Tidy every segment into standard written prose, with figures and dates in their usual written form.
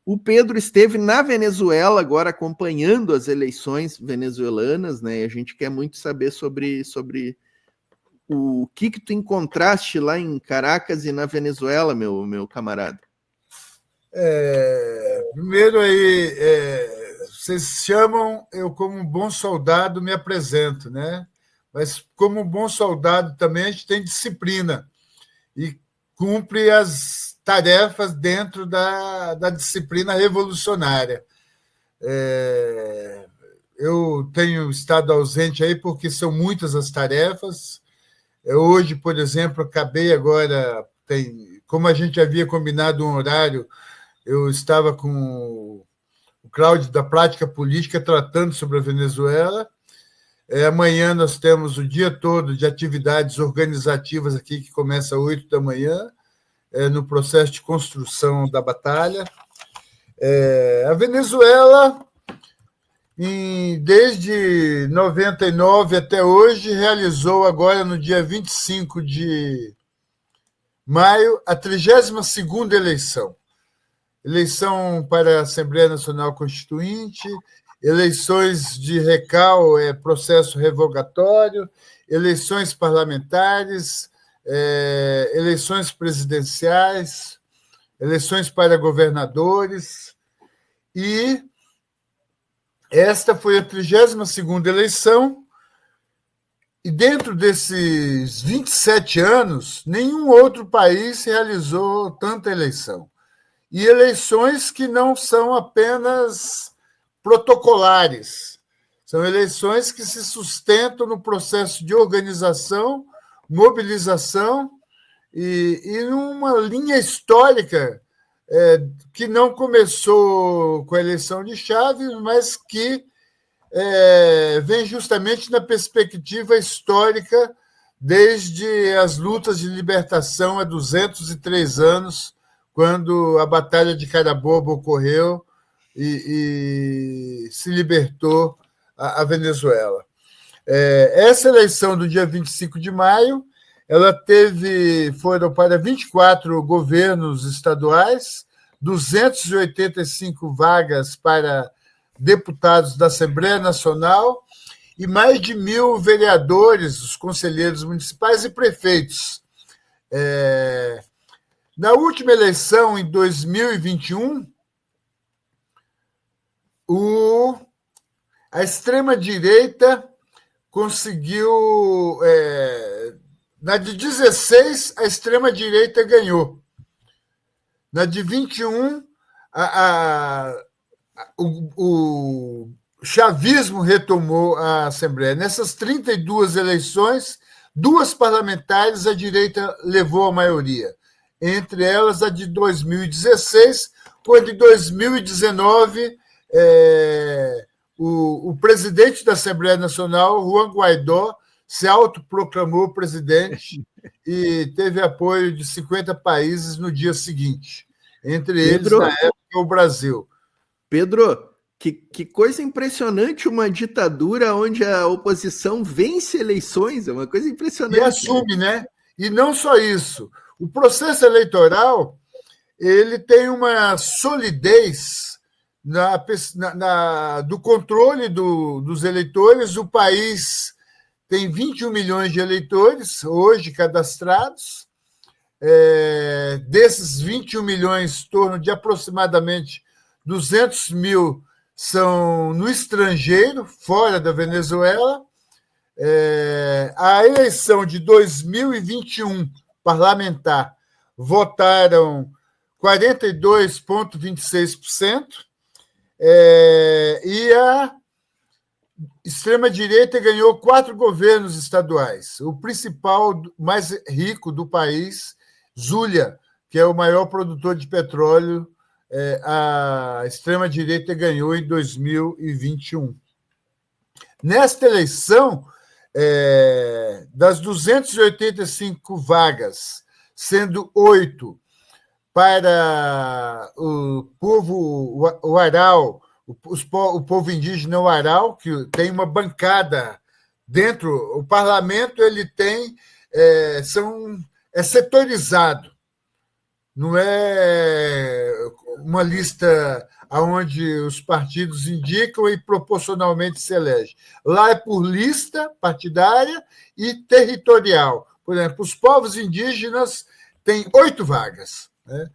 O Pedro esteve na Venezuela agora acompanhando as eleições venezuelanas, né? E a gente quer muito saber sobre o que tu encontraste lá em Caracas e na Venezuela, meu camarada. Primeiro aí, vocês chamam, eu como bom soldado me apresento, né? Mas como bom soldado também a gente tem disciplina e cumpre as tarefas dentro da disciplina revolucionária. Eu tenho estado ausente aí porque são muitas as tarefas. Hoje, por exemplo, acabei agora, como a gente havia combinado um horário, eu estava com o Cláudio da Prática Política tratando sobre a Venezuela. Amanhã nós temos o dia todo de atividades organizativas aqui, que começa às 8 da manhã, no processo de construção da batalha. A Venezuela, desde 99 até hoje, realizou agora, no dia 25 de maio, a 32ª eleição para a Assembleia Nacional Constituinte, eleições de recal, processo revogatório, eleições parlamentares, eleições presidenciais, eleições para governadores, e esta foi a 32ª eleição, e dentro desses 27 anos, nenhum outro país realizou tanta eleição. E eleições que não são apenas protocolares, são eleições que se sustentam no processo de organização, mobilização e numa linha histórica que não começou com a eleição de Chávez, mas que vem justamente na perspectiva histórica desde as lutas de libertação há 203 anos, quando a Batalha de Carabobo ocorreu e se libertou a Venezuela. Essa eleição do dia 25 de maio, foram para 24 governos estaduais, 285 vagas para deputados da Assembleia Nacional e mais de 1.000 vereadores, os conselheiros municipais e prefeitos. Na última eleição, em 2021, a extrema-direita conseguiu... na de 16, a extrema-direita ganhou. Na de 21, o chavismo retomou a Assembleia. Nessas 32 eleições, 2 parlamentares, a direita levou a maioria. Entre elas, a de 2016, quando em 2019 o presidente da Assembleia Nacional, Juan Guaidó, se autoproclamou presidente e teve apoio de 50 países no dia seguinte, entre eles, na época, o Brasil. Pedro, que coisa impressionante, uma ditadura onde a oposição vence eleições, é uma coisa impressionante. E assume, né? E não só isso, o processo eleitoral ele tem uma solidez do controle dos eleitores. O país tem 21 milhões de eleitores hoje cadastrados. Desses 21 milhões, em torno de aproximadamente 200 mil são no estrangeiro, fora da Venezuela. A eleição de 2021 parlamentar votaram 42,26%, e a extrema-direita ganhou 4 governos estaduais. O principal, mais rico do país, Zulia, que é o maior produtor de petróleo, a extrema-direita ganhou em 2021. Nesta eleição, das 285 vagas, sendo 8 para o povo Huaral, o povo indígena Huaral, que tem uma bancada dentro. O parlamento ele tem é setorizado, não é uma lista onde os partidos indicam e proporcionalmente se elege. Lá é por lista partidária e territorial. Por exemplo, os povos indígenas têm 8 vagas. Né?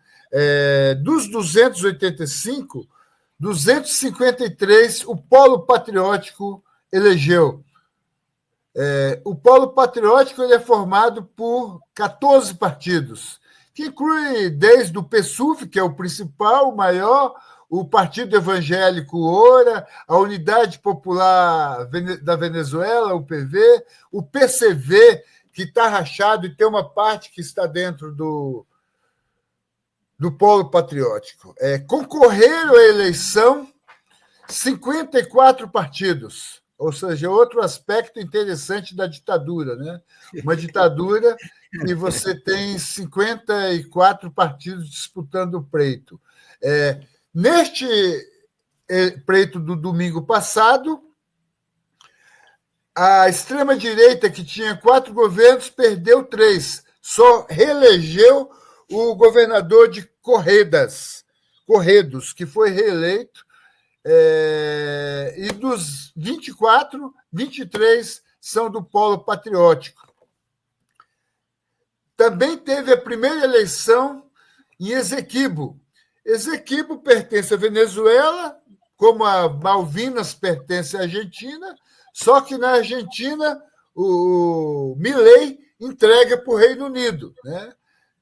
Dos 285, 253 o Polo Patriótico elegeu. O Polo Patriótico ele é formado por 14 partidos, que inclui desde o PSUV, que é o principal, o maior, o Partido Evangélico ORA, a Unidade Popular da Venezuela, o PV, o PCV, que está rachado e tem uma parte que está dentro do Polo Patriótico. Concorreram à eleição 54 partidos, ou seja, outro aspecto interessante da ditadura, né? Uma ditadura que você tem 54 partidos disputando o pleito. Neste pleito do domingo passado, a extrema-direita, que tinha 4 governos, perdeu 3. Só reelegeu o governador de Corredos, que foi reeleito, e dos 24, 23 são do Polo Patriótico. Também teve a primeira eleição em Esequibo. Esequibo pertence à Venezuela, como a Malvinas pertence à Argentina, só que na Argentina o Milei entrega para o Reino Unido. Né?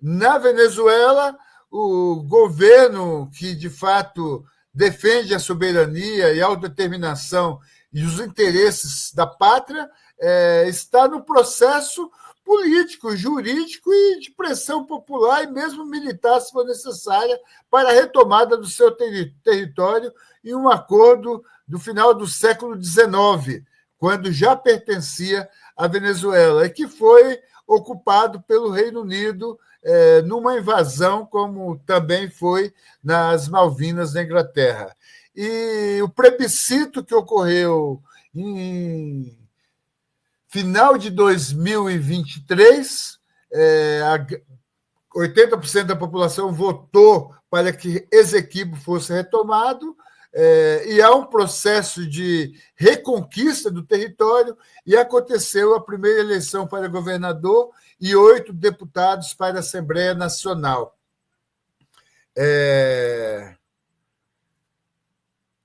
Na Venezuela, o governo que, de fato, defende a soberania e a autodeterminação e os interesses da pátria está no processo político, jurídico e de pressão popular e mesmo militar, se for necessária, para a retomada do seu território em um acordo do final do século XIX, quando já pertencia à Venezuela, e que foi ocupado pelo Reino Unido numa invasão, como também foi nas Malvinas, na Inglaterra. E o plebiscito que ocorreu em final de 2023, 80% da população votou para que Esequibo fosse retomado, e há um processo de reconquista do território, e aconteceu a primeira eleição para governador e 8 deputados para a Assembleia Nacional.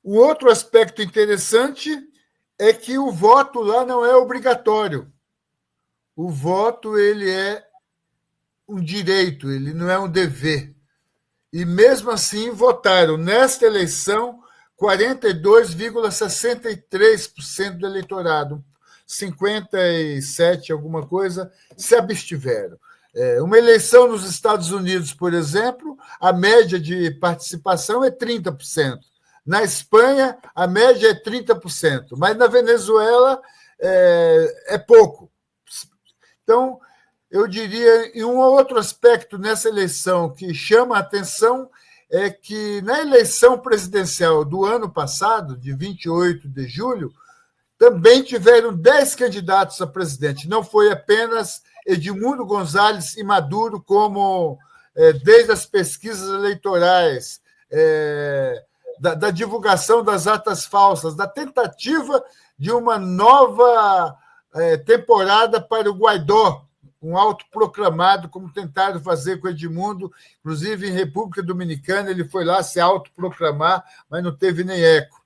Um outro aspecto interessante é que o voto lá não é obrigatório. O voto ele é um direito, ele não é um dever. E, mesmo assim, votaram nesta eleição 42,63% do eleitorado, 57%, alguma coisa, se abstiveram. Uma eleição nos Estados Unidos, por exemplo, a média de participação é 30%. Na Espanha, a média é 30%, mas na Venezuela é pouco. Então, eu diria, e um outro aspecto nessa eleição que chama a atenção é que na eleição presidencial do ano passado, de 28 de julho, também tiveram 10 candidatos a presidente. Não foi apenas Edmundo González e Maduro, como desde as pesquisas eleitorais, da divulgação das atas falsas, da tentativa de uma nova temporada para o Guaidó, um autoproclamado, como tentaram fazer com Edmundo, inclusive em República Dominicana, ele foi lá se autoproclamar, mas não teve nem eco.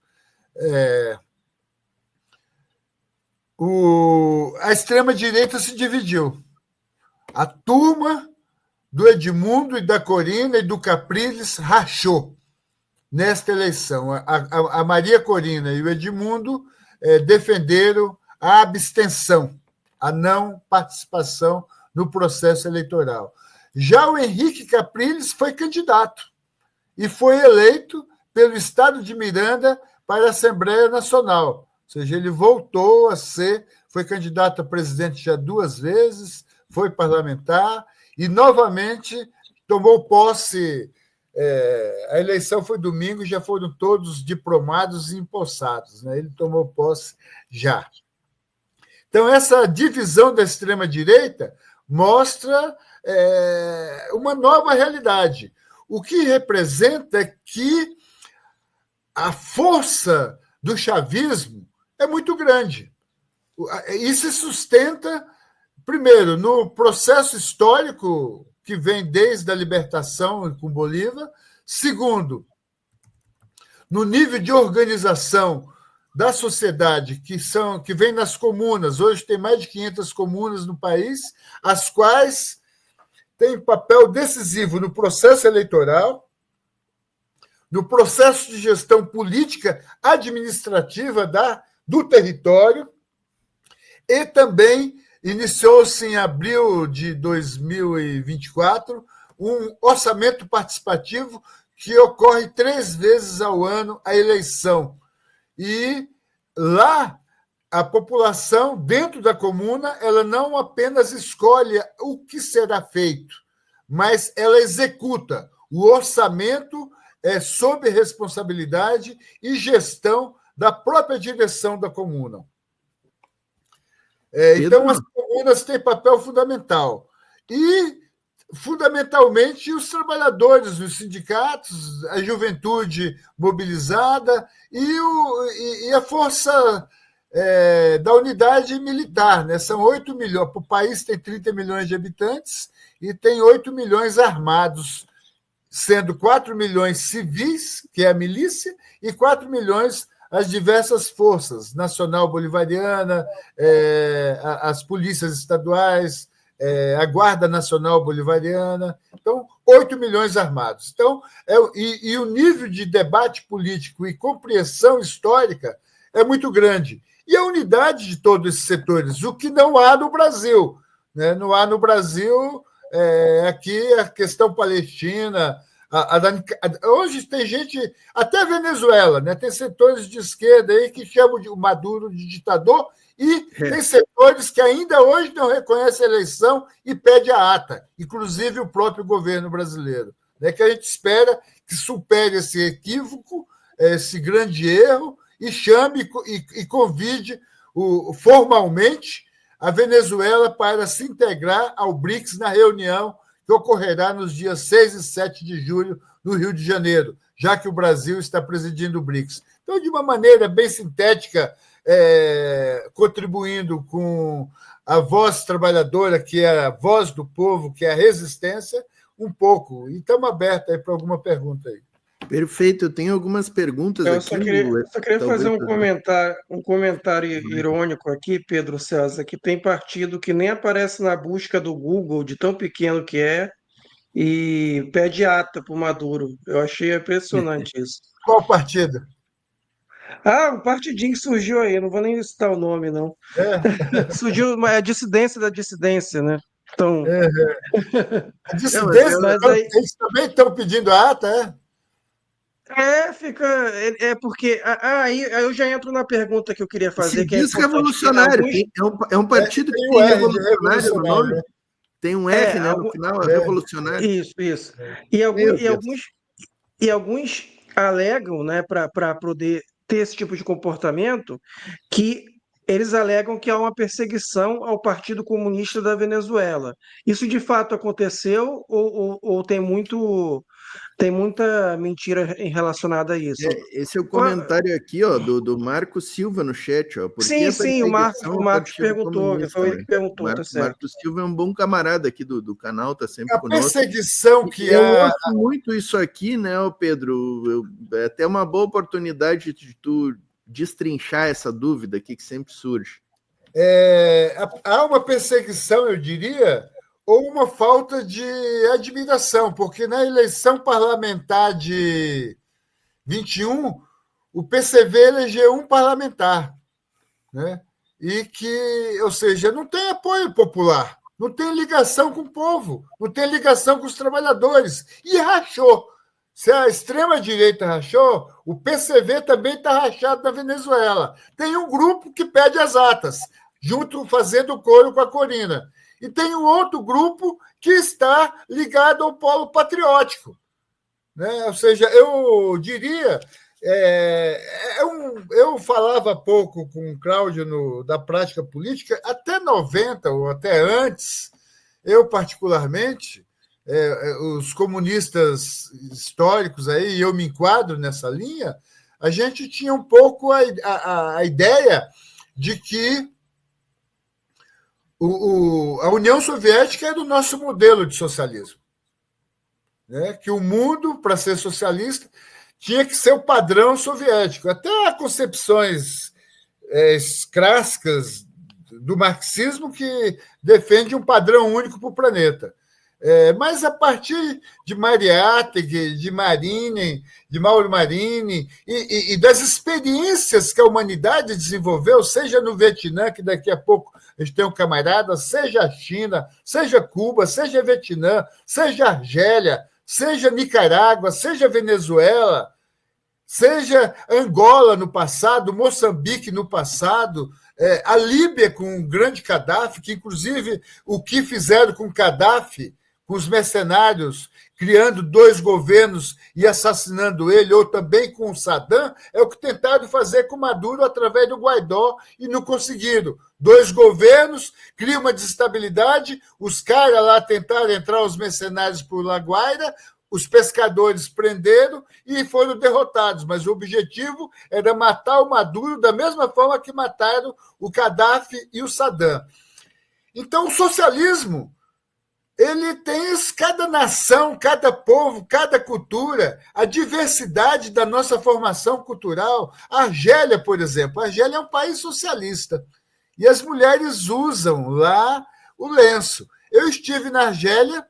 A extrema-direita se dividiu. A turma do Edmundo e da Corina e do Capriles rachou nesta eleição. A Maria Corina e o Edmundo defenderam a abstenção, a não participação no processo eleitoral. Já o Henrique Capriles foi candidato e foi eleito pelo Estado de Miranda para a Assembleia Nacional. Ou seja, ele voltou a foi candidato a presidente já 2 vezes, foi parlamentar e, novamente, tomou posse. A eleição foi domingo, já foram todos diplomados e empossados. Né? Ele tomou posse já. Então, essa divisão da extrema-direita mostra uma nova realidade. o que representa é que a força do chavismo é muito grande. E se sustenta, primeiro, no processo histórico que vem desde a libertação com Bolívar, segundo, no nível de organização da sociedade que vem nas comunas. Hoje tem mais de 500 comunas no país, as quais têm papel decisivo no processo eleitoral, no processo de gestão política administrativa do território, e também iniciou-se em abril de 2024 um orçamento participativo que ocorre 3 vezes ao ano a eleição. E lá, a população, dentro da comuna, ela não apenas escolhe o que será feito, mas ela executa. O orçamento é sob responsabilidade e gestão da própria direção da comuna. Então, as comunas têm papel fundamental. E, fundamentalmente, os trabalhadores, os sindicatos, a juventude mobilizada e a força da unidade militar. Né? São 8 milhões. O país tem 30 milhões de habitantes e tem 8 milhões armados, sendo 4 milhões civis, que é a milícia, e 4 milhões as diversas forças, Nacional Bolivariana, as polícias estaduais, a Guarda Nacional Bolivariana. Então, 8 milhões armados. Então, e o nível de debate político e compreensão histórica é muito grande. E a unidade de todos esses setores, o que não há no Brasil. Né? Não há no Brasil, aqui, a questão palestina. Hoje tem gente, até Venezuela, né? Tem setores de esquerda aí que chamam o Maduro de ditador e tem setores que ainda hoje não reconhecem a eleição e pedem a ata, inclusive o próprio governo brasileiro. Né? Que a gente espera que supere esse equívoco, esse grande erro, e chame e convide formalmente a Venezuela para se integrar ao BRICS na reunião que ocorrerá nos dias 6 e 7 de julho, no Rio de Janeiro, já que o Brasil está presidindo o BRICS. Então, de uma maneira bem sintética, contribuindo com a voz trabalhadora, que é a voz do povo, que é a resistência, um pouco. E estamos abertos aí para alguma pergunta aí. Perfeito, eu tenho algumas perguntas Eu aqui. Só queria fazer um comentário irônico aqui, Pedro César, que tem partido que nem aparece na busca do Google, de tão pequeno que é, e pede ata para o Maduro. Eu achei impressionante isso. Qual partido? Um partidinho que surgiu aí, não vou nem citar o nome, não. Surgiu a dissidência da dissidência, né? Então... A dissidência, mas aí... eles também estão pedindo a ata, fica. Porque. Aí eu já entro na pergunta que eu queria fazer. Se que diz é revolucionário. É um partido que tem revolucionário no nome. Né? Tem um F, né? No final, é revolucionário. Isso. E alguns alegam, né, para poder ter esse tipo de comportamento, que eles alegam que há uma perseguição ao Partido Comunista da Venezuela. Isso de fato aconteceu ou tem muita mentira relacionada a isso? Esse é o comentário aqui, ó, do Marco Silva no chat, ó. Sim, o Marcos perguntou, foi ele que perguntou, tá certo. Marco Silva é um bom camarada aqui do canal, tá sempre a conosco. Perseguição que eu ouço muito isso aqui, né, Pedro? É até uma boa oportunidade de tu destrinchar essa dúvida aqui que sempre surge. Há uma perseguição, eu diria, ou uma falta de admiração, porque na eleição parlamentar de 21, o PCV elegeu um parlamentar, né? E que, ou seja, não tem apoio popular, não tem ligação com o povo, não tem ligação com os trabalhadores, e rachou. Se a extrema-direita rachou, o PCV também está rachado na Venezuela. Tem um grupo que pede as atas, junto fazendo coro com a Corina. E tem um outro grupo que está ligado ao polo patriótico. Né? Ou seja, eu diria... eu falava pouco com o Cláudio da prática política, até 90 ou até antes, eu particularmente... os comunistas históricos, aí, e eu me enquadro nessa linha, a gente tinha um pouco a ideia de que a União Soviética era o nosso modelo de socialismo, né? Que o mundo, para ser socialista, tinha que ser o padrão soviético. Até há concepções clássicas do marxismo que defende um padrão único para o planeta. Mas a partir de Mariátegui, de Marini, de Mauro Marini, e das experiências que a humanidade desenvolveu, seja no Vietnã, que daqui a pouco a gente tem um camarada, seja a China, seja Cuba, seja Vietnã, seja Argélia, seja Nicarágua, seja Venezuela, seja Angola no passado, Moçambique no passado, a Líbia com o grande Gaddafi, que inclusive o que fizeram com Gaddafi, com os mercenários, criando 2 governos e assassinando ele, ou também com o Saddam, é o que tentaram fazer com Maduro através do Guaidó e não conseguiram. 2 governos, cria uma desestabilidade, os caras lá tentaram entrar, os mercenários por La Guaira, os pescadores prenderam e foram derrotados, mas o objetivo era matar o Maduro da mesma forma que mataram o Gaddafi e o Saddam. Então, o socialismo, ele tem cada nação, cada povo, cada cultura, a diversidade da nossa formação cultural. A Argélia, por exemplo, a Argélia é um país socialista e as mulheres usam lá o lenço. Eu estive na Argélia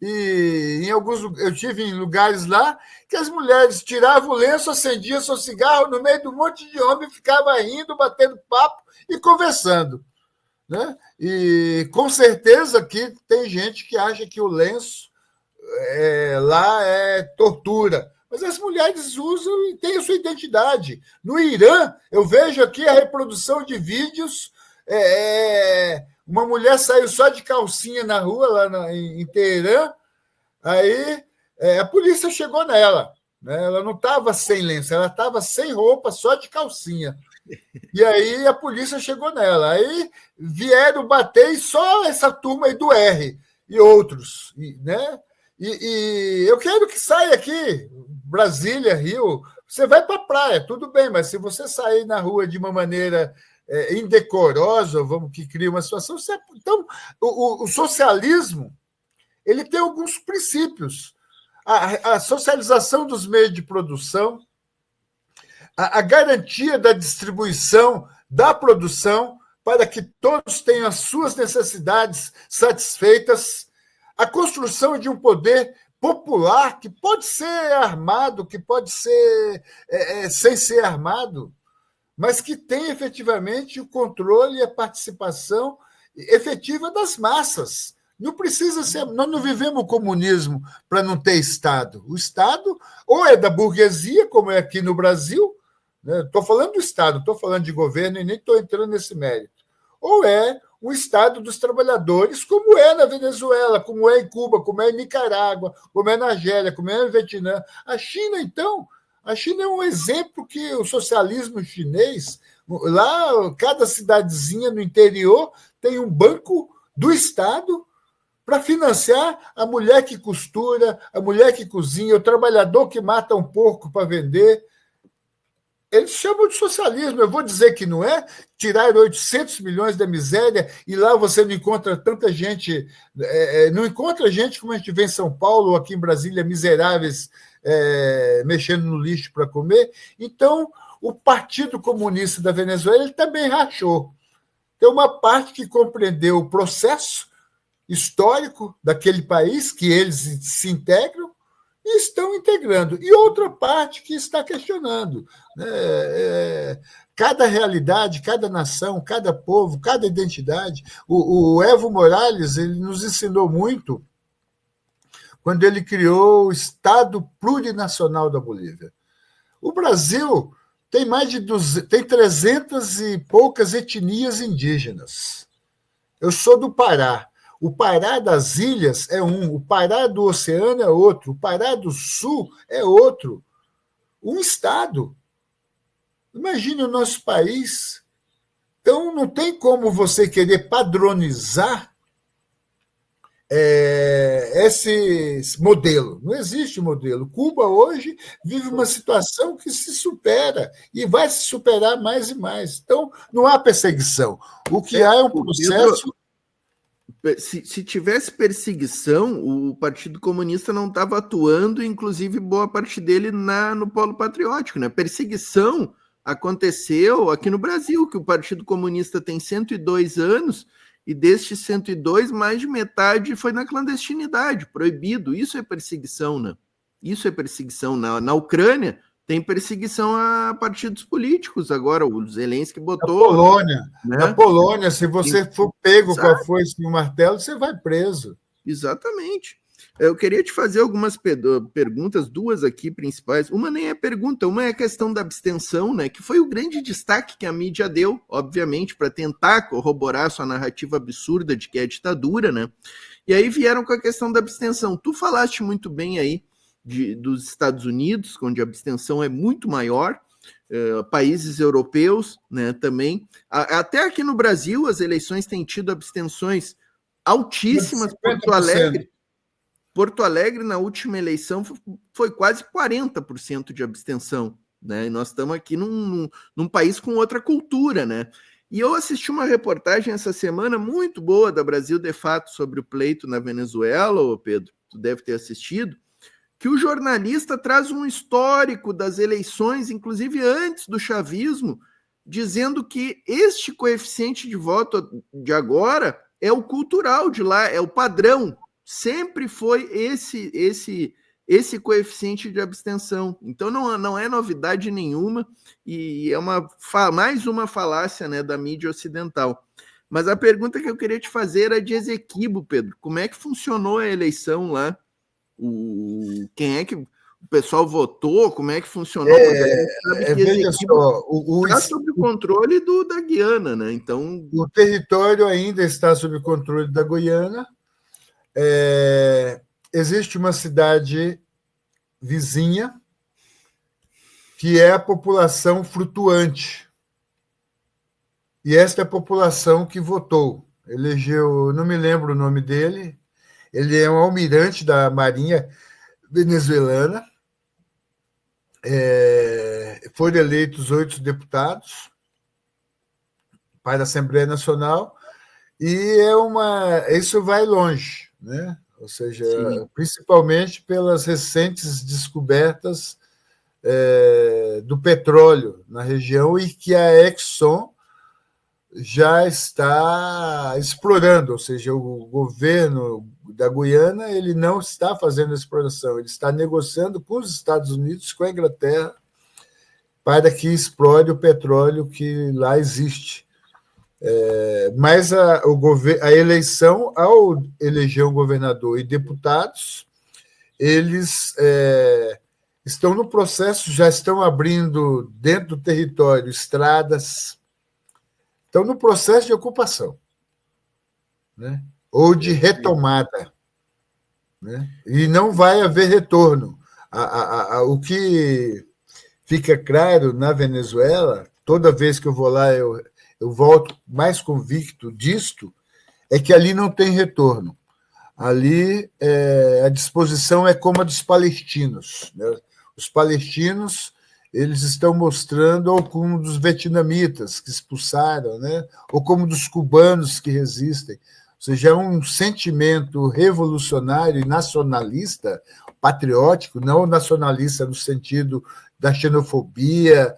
e eu estive em lugares lá que as mulheres tiravam o lenço, acendiam seu cigarro no meio de um monte de homem, ficava rindo, batendo papo e conversando, né? E com certeza que tem gente que acha que o lenço lá é tortura, mas as mulheres usam e têm a sua identidade. No Irã, eu vejo aqui a reprodução de vídeos, uma mulher saiu só de calcinha na rua, lá em Teherã, aí a polícia chegou nela, né? Ela não estava sem lenço, ela estava sem roupa, só de calcinha. E aí a polícia chegou nela. Aí vieram bater e só essa turma aí do R e outros, né? E eu quero que saia aqui, Brasília, Rio, você vai para a praia, tudo bem, mas se você sair na rua de uma maneira indecorosa, que cria uma situação... Então, o socialismo, ele tem alguns princípios. A socialização dos meios de produção, a garantia da distribuição, da produção, para que todos tenham as suas necessidades satisfeitas, a construção de um poder popular que pode ser armado, que pode ser sem ser armado, mas que tem efetivamente o controle e a participação efetiva das massas. Não precisa ser. Nós não vivemos o comunismo para não ter Estado. O Estado ou é da burguesia, como é aqui no Brasil, estou falando do Estado, estou falando de governo e nem estou entrando nesse mérito. Ou é o Estado dos trabalhadores, como é na Venezuela, como é em Cuba, como é em Nicarágua, como é na Argélia, como é no Vietnã. A China, então, a China é um exemplo que o socialismo chinês, lá, cada cidadezinha no interior tem um banco do Estado para financiar a mulher que costura, a mulher que cozinha, o trabalhador que mata um porco para vender. Eles chamam de socialismo. Eu vou dizer que não é. Tirar 800 milhões da miséria e lá você não encontra tanta gente, não encontra gente como a gente vê em São Paulo ou aqui em Brasília, miseráveis, mexendo no lixo para comer. Então, o Partido Comunista da Venezuela ele também rachou. Tem uma parte que compreendeu o processo histórico daquele país, que eles se integram, e estão integrando. E outra parte que está questionando. Cada realidade, cada nação, cada povo, cada identidade. O Evo Morales ele nos ensinou muito quando ele criou o Estado Plurinacional da Bolívia. O Brasil tem tem 300 e poucas etnias indígenas. Eu sou do Pará. O Pará das ilhas é um, o Pará do oceano é outro, o Pará do sul é outro. Um estado. Imagine o nosso país. Então, não tem como você querer padronizar esse modelo. Não existe modelo. Cuba hoje vive uma situação que se supera e vai se superar mais e mais. Então, não há perseguição. O que há é um processo... Se tivesse perseguição, o Partido Comunista não estava atuando, inclusive boa parte dele no polo patriótico, né? Perseguição aconteceu aqui no Brasil, que o Partido Comunista tem 102 anos, e destes 102, mais de metade foi na clandestinidade, proibido. Isso é perseguição, né? Isso é perseguição. Na Ucrânia, tem perseguição a partidos políticos. Agora, o Zelensky botou... Na Polônia, se você for pego com a foice e o martelo, você vai preso. Exatamente. Eu queria te fazer algumas perguntas, duas aqui principais. Uma nem é pergunta, uma é a questão da abstenção, né? Que foi o grande destaque que a mídia deu, obviamente, para tentar corroborar sua narrativa absurda de que é ditadura, né? E aí vieram com a questão da abstenção. Tu falaste muito bem aí dos Estados Unidos, onde a abstenção é muito maior, países europeus, né, também. Até aqui no Brasil, as eleições têm tido abstenções altíssimas. Porto Alegre, na última eleição, foi quase 40% de abstenção, né? E nós estamos aqui num país com outra cultura, né? E eu assisti uma reportagem essa semana muito boa da Brasil de Fato sobre o pleito na Venezuela, Pedro, tu deve ter assistido, que o jornalista traz um histórico das eleições, inclusive antes do chavismo, dizendo que este coeficiente de voto de agora é o cultural de lá, é o padrão. Sempre foi esse coeficiente de abstenção. Então não é novidade nenhuma e é mais uma falácia, né, da mídia ocidental. Mas a pergunta que eu queria te fazer era de Esequibo, Pedro. Como é que funcionou a eleição lá? Quem é que o pessoal votou? Como é que funcionou? Veja só, está sob o controle da Guiana, né? Então, o território ainda está sob o controle da Guiana. Existe uma cidade vizinha que é a população flutuante. E esta é a população que votou. Elegeu, não me lembro o nome dele, ele é um almirante da Marinha venezuelana. Foram eleitos 8 deputados para a Assembleia Nacional e isso vai longe, né? Ou seja, sim, principalmente pelas recentes descobertas do petróleo na região e que a Exxon já está explorando, ou seja, o governo da Guiana ele não está fazendo exploração, ele está negociando com os Estados Unidos, com a Inglaterra, para que explore o petróleo que lá existe. Mas a eleição, ao eleger um governador e deputados, eles estão no processo, já estão abrindo dentro do território estradas, estão no processo de ocupação, né? Ou de retomada, né? E não vai haver retorno. O que fica claro na Venezuela, toda vez que eu vou lá, eu volto mais convicto disto, é que ali não tem retorno. Ali a disposição é como a dos palestinos, né? Os palestinos eles estão mostrando, ou como dos vietnamitas que expulsaram, né? Ou como dos cubanos que resistem. Ou seja, é um sentimento revolucionário e nacionalista, patriótico, não nacionalista no sentido da xenofobia,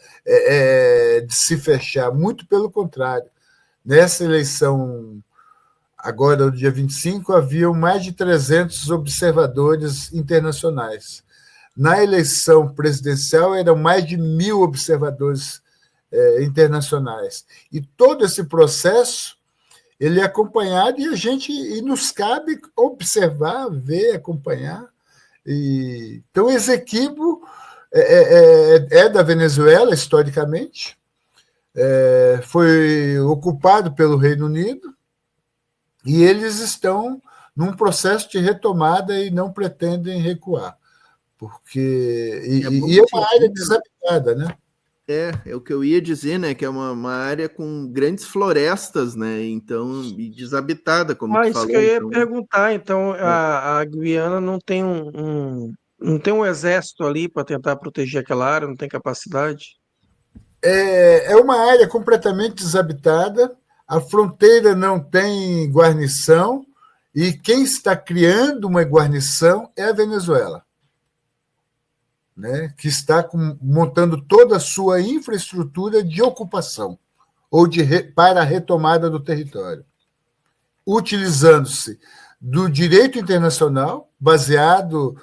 de se fechar, muito pelo contrário. Nessa eleição, agora, no dia 25, haviam mais de 300 observadores internacionais. Na eleição presidencial, eram mais de 1.000 observadores internacionais. E todo esse processo ele é acompanhado e nos cabe observar, ver, acompanhar. Então, Esequibo é da Venezuela, historicamente, foi ocupado pelo Reino Unido e eles estão num processo de retomada e não pretendem recuar. Porque é uma área desabitada, né? É o que eu ia dizer, né? Que é uma área com grandes florestas, né? Então, e desabitada, como tu Mas que eu falou. ia Então, perguntar, então é. a Guiana não tem não tem um exército ali para tentar proteger aquela área, não tem capacidade? É uma área completamente desabitada, a fronteira não tem guarnição, e quem está criando uma guarnição é a Venezuela, né, que está montando toda a sua infraestrutura de ocupação ou para a retomada do território, utilizando-se do direito internacional, baseado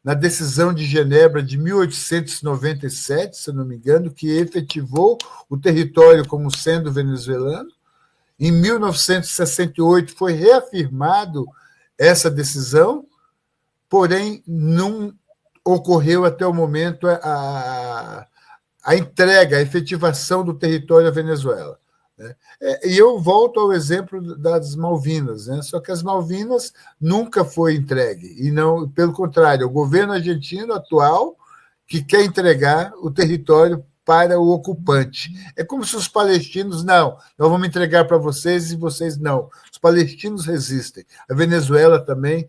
na decisão de Genebra de 1897, se não me engano, que efetivou o território como sendo venezuelano. Em 1968 foi reafirmado essa decisão, porém não ocorreu até o momento a entrega, a efetivação do território à Venezuela. E eu volto ao exemplo das Malvinas, né? Só que as Malvinas nunca foi entregue, e não, pelo contrário, o governo argentino atual que quer entregar o território para o ocupante. É como se os palestinos, não, nós vamos entregar para vocês e vocês não. Os palestinos resistem. A Venezuela também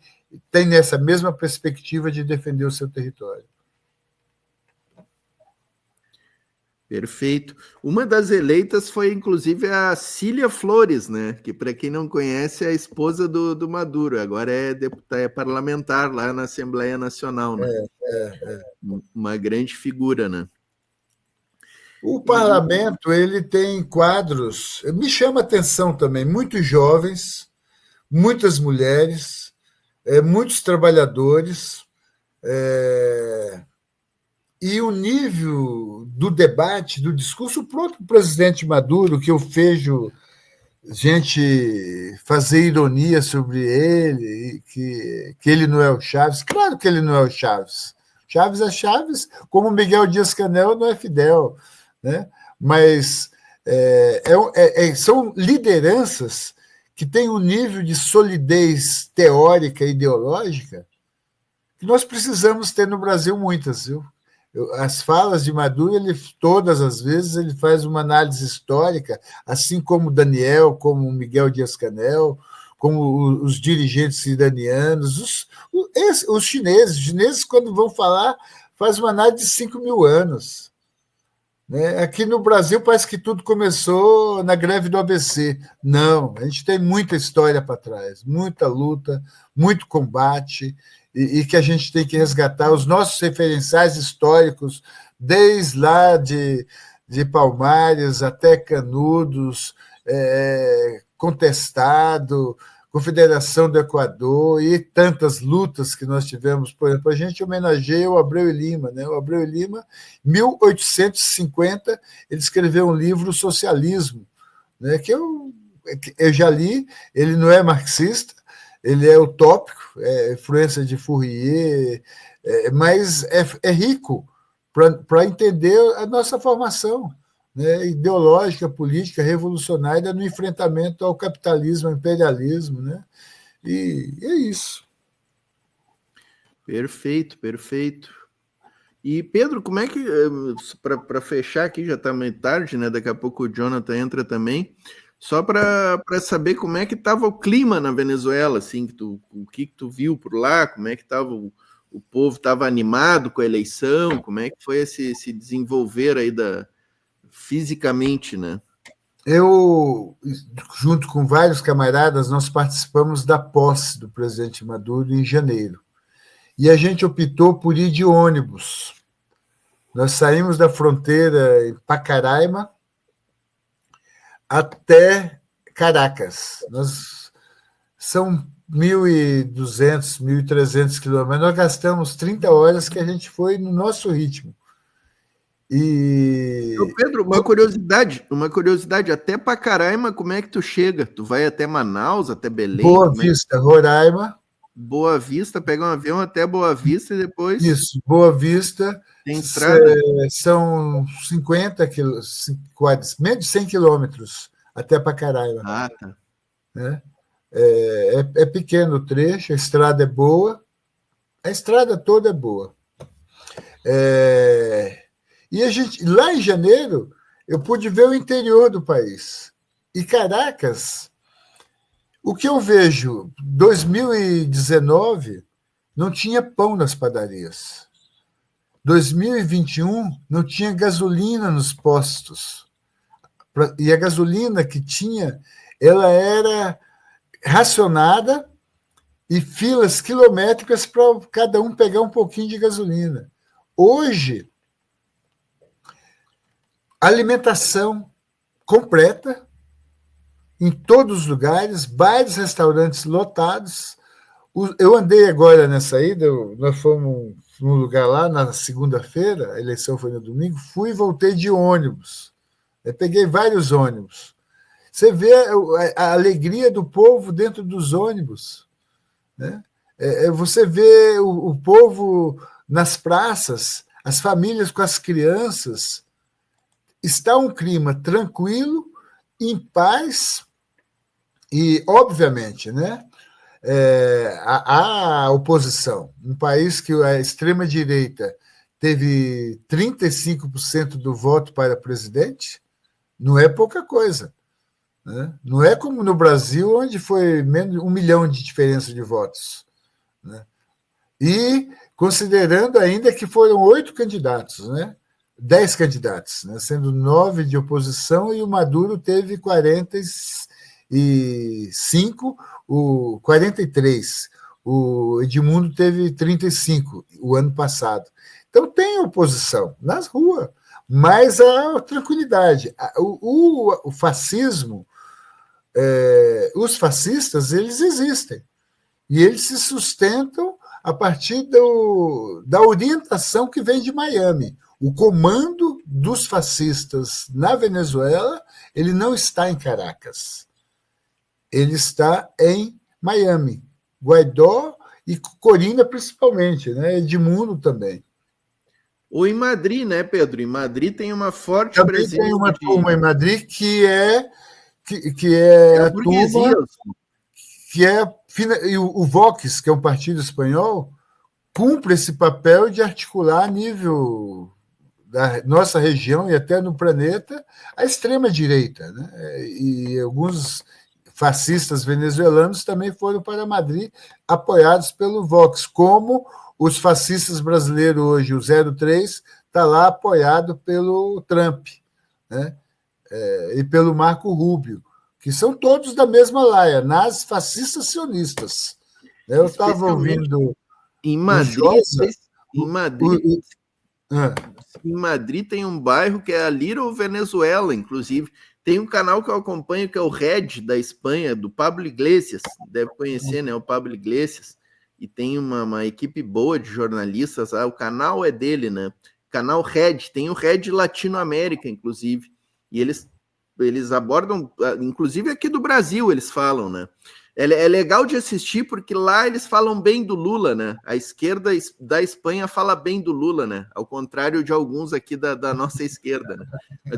tem nessa mesma perspectiva de defender o seu território. Perfeito. Uma das eleitas foi, inclusive, a Cília Flores, né? Que, para quem não conhece, é a esposa do Maduro. Agora é deputada, é parlamentar lá na Assembleia Nacional, né? Uma grande figura, né? O parlamento ele tem quadros, me chama a atenção também, muitos jovens, muitas mulheres, muitos trabalhadores, e o nível do debate, do discurso, o próprio presidente Maduro, que eu vejo gente fazer ironia sobre ele, que ele não é o Chaves. Claro que ele não é o Chaves. Chaves é Chaves, como Miguel Dias-Canel não é Fidel, né? Mas são lideranças que têm um nível de solidez teórica e ideológica que nós precisamos ter no Brasil muitas, viu? As falas de Maduro, todas as vezes, ele faz uma análise histórica, assim como Daniel, como Miguel Dias-Canel, como os dirigentes iranianos, os chineses, quando vão falar, fazem uma análise de 5.000 anos. Né? Aqui no Brasil parece que tudo começou na greve do ABC. Não, a gente tem muita história para trás, muita luta, muito combate, e que a gente tem que resgatar os nossos referenciais históricos, desde lá de Palmares até Canudos, Contestado, Confederação do Equador e tantas lutas que nós tivemos. Por exemplo, a gente homenageia o Abreu e Lima. Né? O Abreu e Lima, em 1850, ele escreveu um livro, Socialismo, né? Que eu já li, ele não é marxista, ele é utópico, é influência de Fourier, mas é rico para entender a nossa formação, né, ideológica, política, revolucionária no enfrentamento ao capitalismo, ao imperialismo, né? E é isso. Perfeito, perfeito. E, Pedro, como é que, para fechar aqui, já está meio tarde, né? Daqui a pouco o Jonathan entra também, só para saber como é que estava o clima na Venezuela, assim, o que tu viu por lá, como é que estava o povo, estava animado com a eleição, como é que foi esse desenvolver aí fisicamente, né? Eu, junto com vários camaradas, nós participamos da posse do presidente Maduro em janeiro. E a gente optou por ir de ônibus. Nós saímos da fronteira em Pacaraima até Caracas. São 1.200, 1.300 quilômetros, mas nós gastamos 30 horas que a gente foi no nosso ritmo. Então, Pedro, uma curiosidade, até Pacaraima, como é que tu chega? Tu vai até Manaus, até Belém? Boa Vista, Roraima. Boa Vista, pega um avião até Boa Vista e depois... Isso, Boa Vista. Tem estrada? São 50 quilômetros, menos de 100 quilômetros até Pacaraima. Ah, tá. Né? É pequeno o trecho, a estrada é boa, a estrada toda é boa. E lá em janeiro, eu pude ver o interior do país. E Caracas, o que eu vejo, 2019, não tinha pão nas padarias. 2021, não tinha gasolina nos postos. E a gasolina que tinha, ela era racionada e filas quilométricas para cada um pegar um pouquinho de gasolina. Hoje, alimentação completa em todos os lugares, bares, restaurantes lotados. Eu andei agora nessa ida, nós fomos num lugar lá na segunda-feira, a eleição foi no domingo, fui e voltei de ônibus. Eu peguei vários ônibus. Você vê a alegria do povo dentro dos ônibus, né? Você vê o povo nas praças, as famílias com as crianças. Está um clima tranquilo, em paz, e, obviamente, né, a oposição. Um país que a extrema-direita teve 35% do voto para presidente, não é pouca coisa. Né? Não é como no Brasil, onde foi menos de 1 milhão de diferença de votos. Né? E considerando ainda que foram 8 candidatos, né? 10 candidatos, né? Sendo 9 de oposição, e o Maduro teve 43, o Edmundo teve 35 o ano passado. Então tem oposição nas ruas, mas a tranquilidade. O fascismo, os fascistas, eles existem, e eles se sustentam a partir da orientação que vem de Miami. O comando dos fascistas na Venezuela, ele não está em Caracas. Ele está em Miami. Guaidó e Corina, principalmente, né? Edmundo também. Ou em Madrid, né, Pedro? Em Madrid tem uma forte também presença. Tem uma turma em Madrid que é a turma que e o Vox, que é um partido espanhol, cumpre esse papel de articular a nível da nossa região e até no planeta a extrema-direita, né? E alguns fascistas venezuelanos também foram para Madrid, apoiados pelo Vox, como os fascistas brasileiros hoje, o 03, está lá apoiado pelo Trump, né? E pelo Marco Rubio, que são todos da mesma laia, fascistas sionistas. Eu estava ouvindo... Em Madrid, em Madrid tem um bairro que é a Little Venezuela, inclusive. Tem um canal que eu acompanho, que é o Red, da Espanha, do Pablo Iglesias. Deve conhecer, né? O Pablo Iglesias. E tem uma equipe boa de jornalistas. O canal é dele, né? Canal Red. Tem o Red Latinoamérica, inclusive. E eles abordam, inclusive aqui do Brasil, eles falam, né? É legal de assistir, porque lá eles falam bem do Lula, né? A esquerda da Espanha fala bem do Lula, né? Ao contrário de alguns aqui da nossa esquerda, né?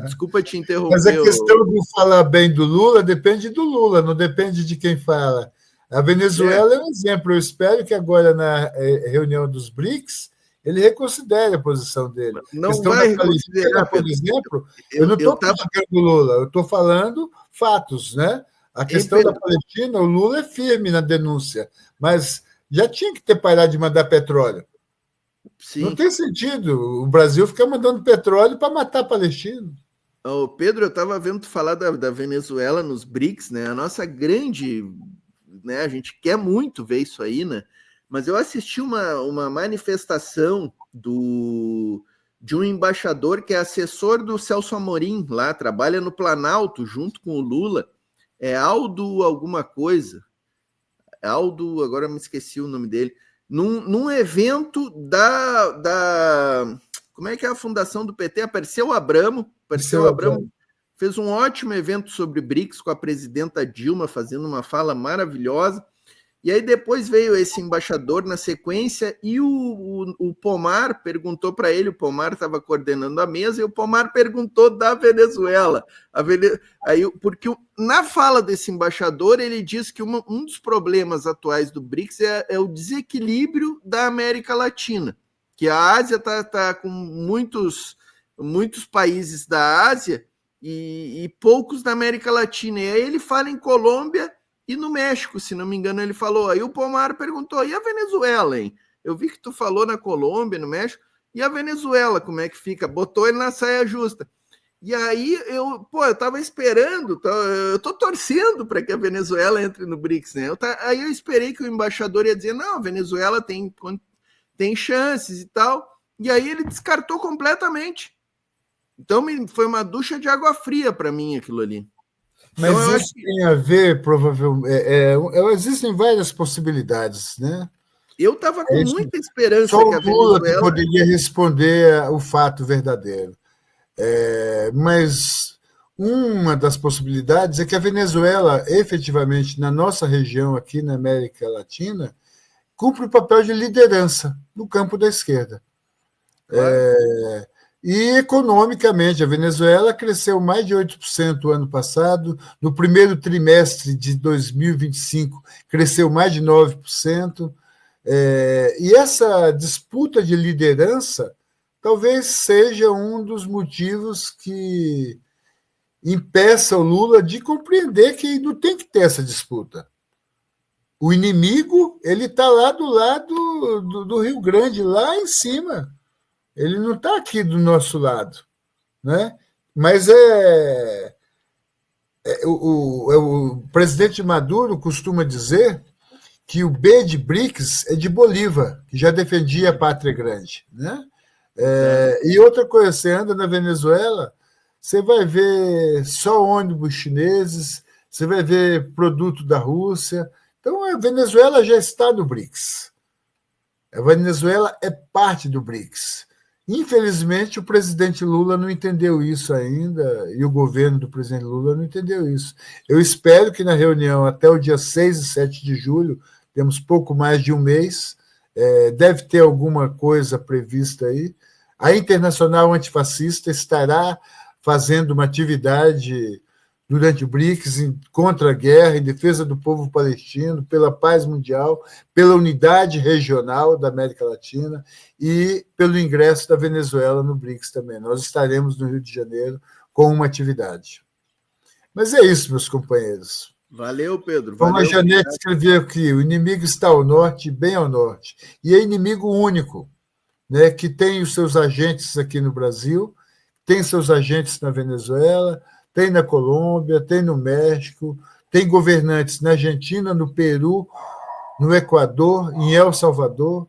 Desculpa te interromper. Mas a questão de falar bem do Lula depende do Lula, não depende de quem fala. A Venezuela é um exemplo. Eu espero que agora, na reunião dos BRICS, ele reconsidere a posição dele. Não vai reconsiderar, por exemplo, eu não estou criticando o Lula, eu estou falando fatos, né? A questão da Palestina, o Lula é firme na denúncia, mas já tinha que ter parado de mandar petróleo. Sim. Não tem sentido o Brasil ficar mandando petróleo para matar palestino. Pedro, eu estava vendo tu falar da Venezuela nos BRICS, né? A nossa grande... né? A gente quer muito ver isso aí, né? Mas eu assisti uma manifestação de um embaixador que é assessor do Celso Amorim, lá, trabalha no Planalto, junto com o Lula. É Aldo alguma coisa. Aldo, agora eu me esqueci o nome dele. Num evento como é que é a fundação do PT? A Perseu Abramo. Perseu Abramo fez um ótimo evento sobre BRICS com a presidenta Dilma, fazendo uma fala maravilhosa. E aí depois veio esse embaixador na sequência e o Pomar perguntou para ele, o Pomar estava coordenando a mesa, e o Pomar perguntou da Venezuela. Porque na fala desse embaixador, ele diz que um dos problemas atuais do BRICS é o desequilíbrio da América Latina, que a Ásia está com muitos muitos países da Ásia e poucos da América Latina. E aí ele fala em Colômbia e no México, se não me engano, ele falou. Aí o Pomar perguntou, e a Venezuela, hein? Eu vi que tu falou na Colômbia, no México, e a Venezuela, como é que fica? Botou ele na saia justa. E aí eu tava esperando, eu tô torcendo para que a Venezuela entre no BRICS, né? Aí eu esperei que o embaixador ia dizer, não, a Venezuela tem chances e tal, e aí ele descartou completamente. Então foi uma ducha de água fria para mim aquilo ali. Mas então, isso tem a ver, provavelmente, existem várias possibilidades, né? Eu estava com muita esperança só que a Lula Venezuela... que poderia responder o fato verdadeiro. Mas uma das possibilidades é que a Venezuela, efetivamente, na nossa região, aqui na América Latina, cumpre o papel de liderança no campo da esquerda. Claro. E, economicamente, a Venezuela cresceu mais de 8% o ano passado, no primeiro trimestre de 2025 cresceu mais de 9%, e essa disputa de liderança talvez seja um dos motivos que impeça o Lula de compreender que não tem que ter essa disputa. O inimigo ele está lá do lado do Rio Grande, lá em cima. Ele não está aqui do nosso lado, né? Mas o presidente Maduro costuma dizer que o B de BRICS é de Bolívar, que já defendia a pátria grande, né? E outra coisa, você anda na Venezuela, você vai ver só ônibus chineses, você vai ver produto da Rússia. Então, a Venezuela já está no BRICS. A Venezuela é parte do BRICS. Infelizmente, o presidente Lula não entendeu isso ainda, e o governo do presidente Lula não entendeu isso. Eu espero que na reunião até o dia 6 e 7 de julho, temos pouco mais de um mês, deve ter alguma coisa prevista aí. A Internacional Antifascista estará fazendo uma atividade durante o BRICS contra a guerra, em defesa do povo palestino, pela paz mundial, pela unidade regional da América Latina e pelo ingresso da Venezuela no BRICS também. Nós estaremos no Rio de Janeiro com uma atividade. Mas é isso, meus companheiros. Valeu, Pedro. Como a Janete escreveu aqui, o inimigo está ao norte, bem ao norte. E é inimigo único, né, que tem os seus agentes aqui no Brasil, tem seus agentes na Venezuela, tem na Colômbia, tem no México, tem governantes na Argentina, no Peru, no Equador, em El Salvador,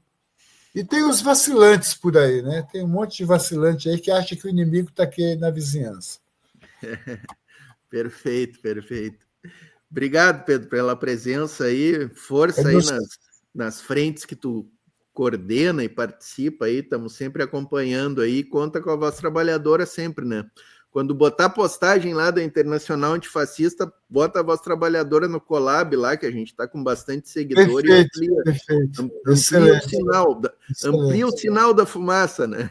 e tem os vacilantes por aí, né? Tem um monte de vacilante aí que acha que o inimigo está aqui na vizinhança. Perfeito, perfeito. Obrigado, Pedro, pela presença aí, força aí nas frentes que tu coordena e participa aí, estamos sempre acompanhando aí, conta com a Voz Trabalhadora sempre, né? Quando botar postagem lá da Internacional Antifascista, bota a Voz Trabalhadora no Collab lá, que a gente está com bastante seguidor. Perfeito, e amplia o sinal da fumaça, né?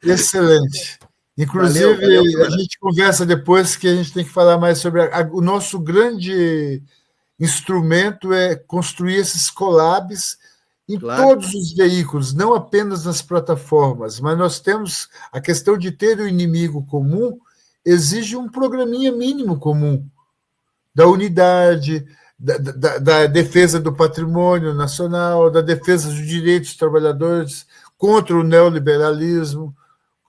Excelente. Inclusive, valeu, a gente conversa depois que a gente tem que falar mais sobre... O nosso grande instrumento é construir esses collabs em todos os veículos, não apenas nas plataformas, mas nós temos a questão de ter o inimigo comum, exige um programinha mínimo comum, da unidade, da defesa do patrimônio nacional, da defesa dos direitos dos trabalhadores, contra o neoliberalismo,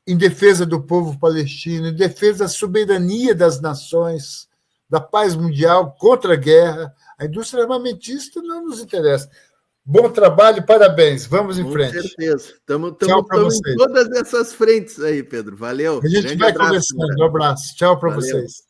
em defesa do povo palestino, em defesa da soberania das nações, da paz mundial, contra a guerra. A indústria armamentista não nos interessa. Bom trabalho, parabéns. Vamos em frente. Com certeza. Estamos em todas essas frentes aí, Pedro. Valeu. A gente vai conversando. Um abraço. Tchau para vocês.